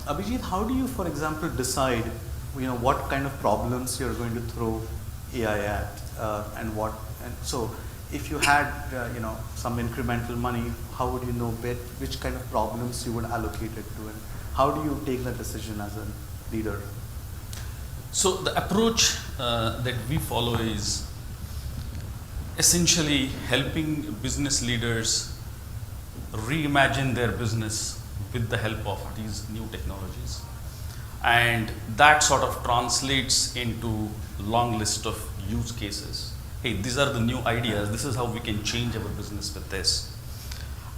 Abhijit, how do you, for example, decide, what kind of problems you're going to throw AI at, and what? And so, if you had, some incremental money, how would you know which kind of problems you would allocate it to, and how do you take that decision as a leader? So the approach that we follow is essentially helping business leaders reimagine their business with the help of these new technologies, and that sort of translates into long list of use cases. Hey, these are the new ideas, this is how we can change our business with this.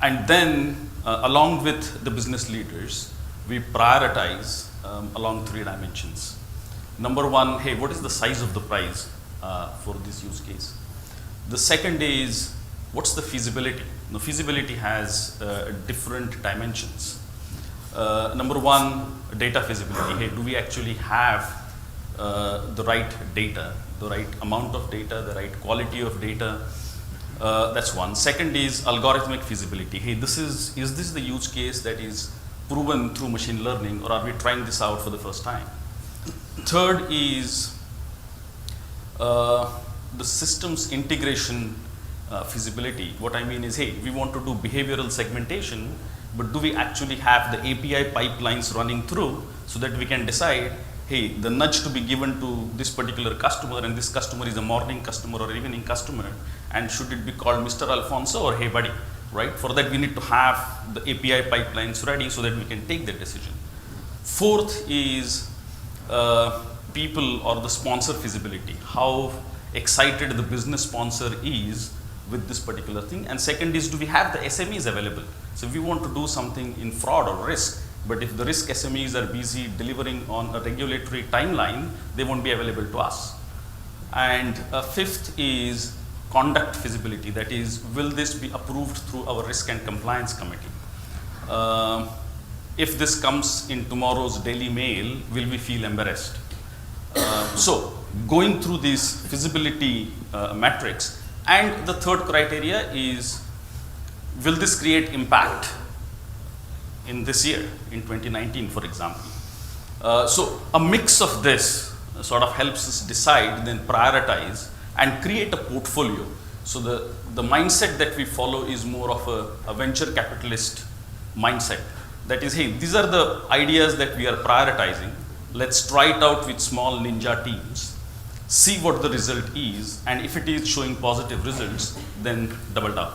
And then along with the business leaders, we prioritize along 3 dimensions. Number one, hey, what is the size of the prize for this use case? The second is, what's the feasibility? The feasibility has different dimensions. Number one, data feasibility. Hey, do we actually have the right data, the right amount of data, the right quality of data? That's one. Second is algorithmic feasibility. Hey, is this the use case that is proven through machine learning, or are we trying this out for the first time? Third is the systems integration feasibility. What I mean is, hey, we want to do behavioral segmentation, but do we actually have the API pipelines running through so that we can decide, hey, the nudge to be given to this particular customer, and this customer is a morning customer or evening customer, and should it be called Mr. Alfonso or Hey Buddy, right? For that we need to have the API pipelines ready so that we can take that decision. Fourth is people or the sponsor feasibility, how excited the business sponsor is with this particular thing. And second is, do we have the SMEs available? So if we want to do something in fraud or risk, but if the risk SMEs are busy delivering on a regulatory timeline, they won't be available to us. And fifth is conduct feasibility, that is, will this be approved through our risk and compliance committee? If this comes in tomorrow's Daily Mail, will we feel embarrassed? So going through these feasibility metrics. And the third criteria is, will this create impact in this year, in 2019, for example? So a mix of this sort of helps us decide, then prioritize, and create a portfolio. So the mindset that we follow is more of a venture capitalist mindset. That is, hey, these are the ideas that we are prioritizing. Let's try it out with small ninja teams, see what the result is, and if it is showing positive results, then double down.